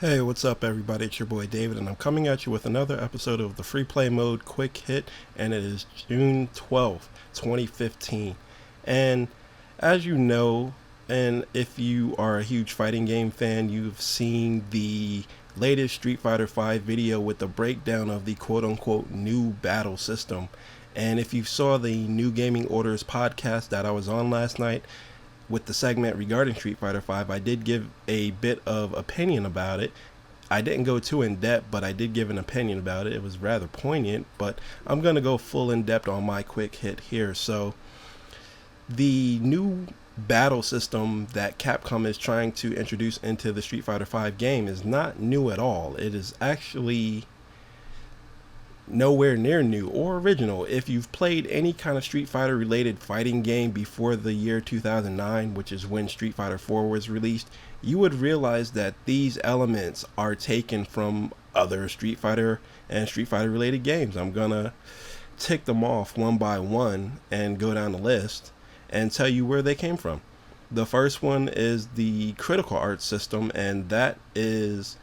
Hey, what's up, everybody? It's your boy David, and I'm coming at you with another episode of the Free Play Mode Quick Hit, and it is June 12th, 2015. And as you know, and if you are a huge fighting game fan, you've seen the latest Street Fighter V video with the breakdown of the quote unquote new battle system. And if you saw the New Gaming Orders podcast that I was on last night, with the segment regarding Street Fighter V, I did give a bit of opinion about it. I didn't go too in depth, but I did give an opinion about it. It was rather poignant, but I'm going to go full in depth on my quick hit here. So, the new battle system that Capcom is trying to introduce into the Street Fighter V game is not new at all. It is actually nowhere near new or original. If you've played any kind of Street Fighter related fighting game before the year 2009, which is when Street Fighter 4 was released, you would realize that these elements are taken from other Street Fighter and Street Fighter related games. I'm gonna tick them off one by one and go down the list and tell you where they came from. The first one is the Critical Arts system, and that is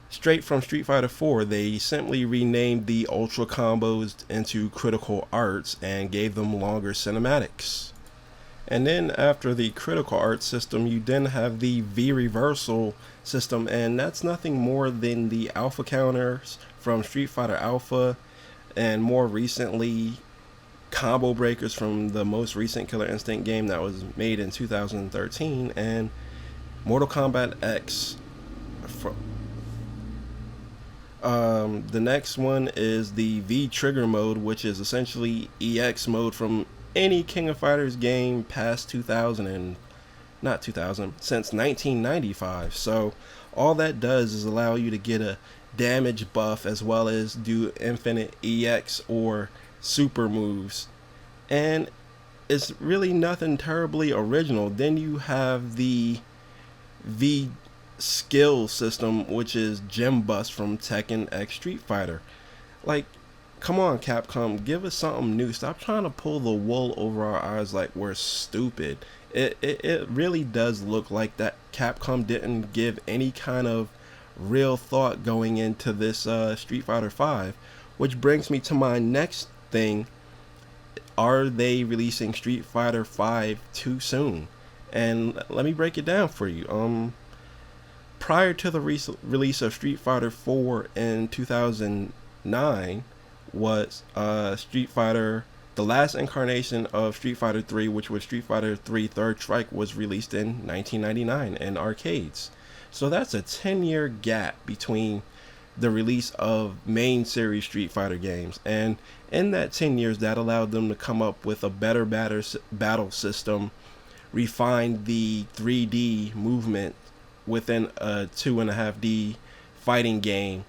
straight from Street Fighter 4. They simply renamed the Ultra combos into Critical Arts and gave them longer cinematics. And then after the Critical Arts system, you then have the V Reversal system, and that's nothing more than the alpha counters from Street Fighter Alpha, and more recently combo breakers from the most recent Killer Instinct game that was made in 2013, and Mortal Kombat X. The next one is the V Trigger mode, which is essentially EX mode from any King of Fighters game past 2000 and not 2000 since 1995. So all that does is allow you to get a damage buff as well as do infinite EX or super moves, and it's really nothing terribly original. Then you have the V skill system, which is Gem Bust from Tekken X Street Fighter. Like, come on, Capcom, give us something new. Stop trying to pull the wool over our eyes like we're stupid. It really does look like that Capcom didn't give any kind of real thought going into this Street Fighter V, which brings me to my next thing. Are they releasing Street Fighter V too soon? And let me break it down for you. Prior to the release of Street Fighter 4 in 2009 was Street Fighter, the last incarnation of Street Fighter 3, which was Street Fighter 3 Third Strike, was released in 1999 in arcades. So that's a 10-year gap between the release of main series Street Fighter games. And in that 10 years, that allowed them to come up with a better battle system, refine the 3D movement within a 2.5D fighting game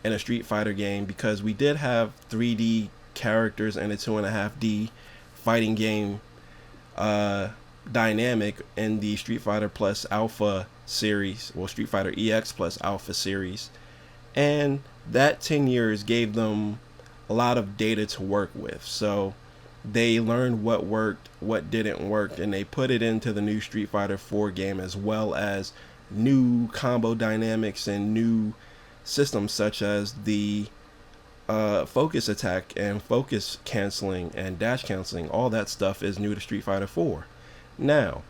and a Street Fighter game, because we did have 3D characters in a 2.5D fighting game dynamic in the Street Fighter Plus Alpha series, well, Street Fighter EX Plus Alpha series, and that 10 years gave them a lot of data to work with. So they learned what worked, what didn't work, and they put it into the new Street Fighter 4 game, as well as new combo dynamics and new systems such as the focus attack and focus canceling and dash canceling. All that stuff is new to Street Fighter 4. Now,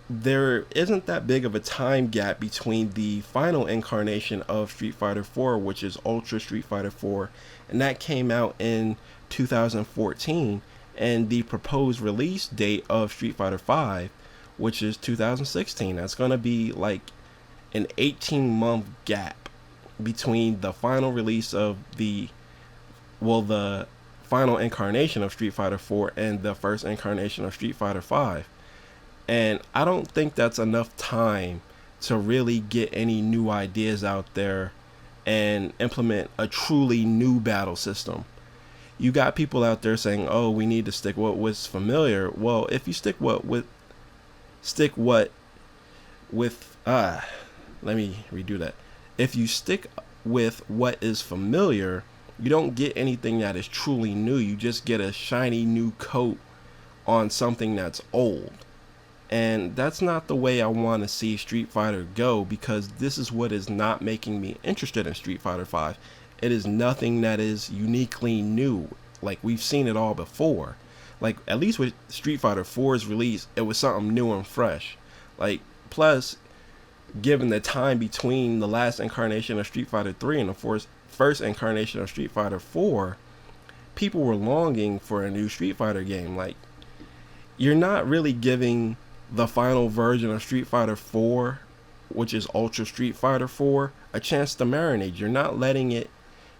there isn't that big of a time gap between the final incarnation of Street Fighter 4, which is Ultra Street Fighter 4, and that came out in 2014, and the proposed release date of Street Fighter 5, which is 2016. That's going to be like an 18-month gap between the final release of the final incarnation of Street Fighter 4 and the first incarnation of Street Fighter 5. And I don't think that's enough time to really get any new ideas out there and implement a truly new battle system. You got people out there saying, oh, we need to stick what was familiar. Well, if you stick what with let me redo that. If you stick with what is familiar, you don't get anything that is truly new. You just get a shiny new coat on something that's old. And that's not the way I want to see Street Fighter go, because this is what is not making me interested in Street Fighter 5. It is nothing that is uniquely new. Like, we've seen it all before. Like, at least with Street Fighter 4's release, it was something new and fresh. Like, plus, given the time between the last incarnation of Street Fighter 3 and the first incarnation of Street Fighter 4, people were longing for a new Street Fighter game. Like, you're not really giving the final version of Street Fighter 4, which is Ultra Street Fighter 4, a chance to marinate. You're not letting it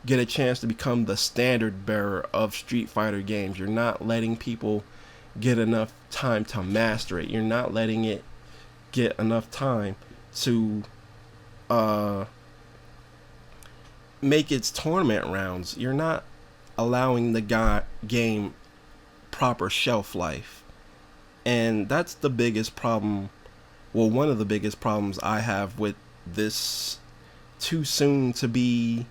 get a chance to become the standard bearer of Street Fighter games. You're not letting people get enough time to master it. You're not letting it get enough time to make its tournament rounds. You're not allowing the game proper shelf life. And that's the biggest problem, well, one of the biggest problems I have with this too soon to be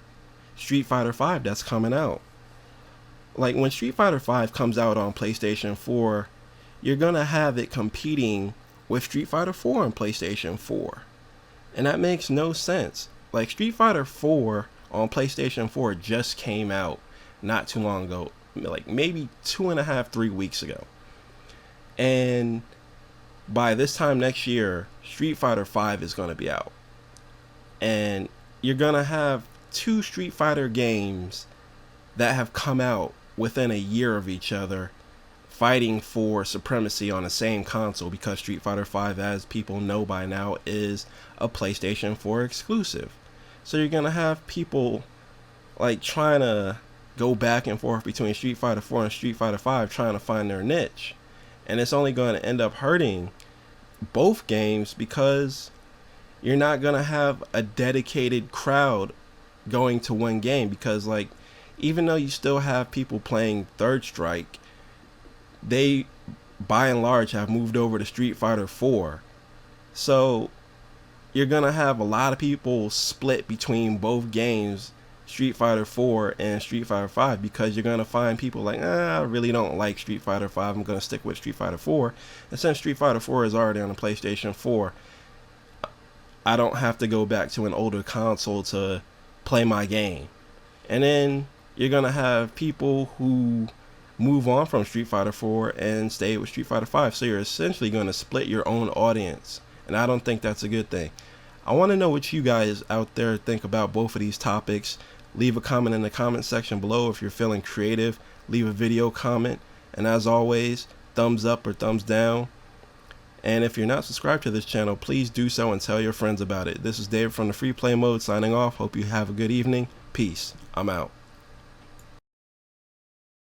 Street Fighter 5 that's coming out. Like, when Street Fighter 5 comes out on PlayStation 4, you're gonna have it competing with Street Fighter 4 on PlayStation 4. And that makes no sense. Like, Street Fighter 4 on PlayStation 4 just came out not too long ago, like maybe 2.5, 3 weeks ago. And by this time next year, Street Fighter 5 is going to be out. And you're going to have two Street Fighter games that have come out within a year of each other, fighting for supremacy on the same console, because Street Fighter 5, as people know by now, is a PlayStation 4 exclusive. So you're going to have people like trying to go back and forth between Street Fighter 4 and Street Fighter 5, trying to find their niche. And it's only going to end up hurting both games, because you're not going to have a dedicated crowd going to one game. Because, like, even though you still have people playing Third Strike, they, by and large, have moved over to Street Fighter 4. So you're going to have a lot of people split between both games, Street Fighter 4 and Street Fighter 5, because you're going to find people like, I really don't like Street Fighter 5, I'm going to stick with Street Fighter 4. And since Street Fighter 4 is already on the PlayStation 4, I don't have to go back to an older console to play my game. And then you're going to have people who move on from Street Fighter 4 and stay with Street Fighter 5. So you're essentially going to split your own audience. And I don't think that's a good thing. I want to know what you guys out there think about both of these topics. Leave a comment in the comment section below if you're feeling creative. Leave a video comment. And as always, thumbs up or thumbs down. And if you're not subscribed to this channel, please do so and tell your friends about it. This is David from the Free Play Mode signing off. Hope you have a good evening. Peace. I'm out.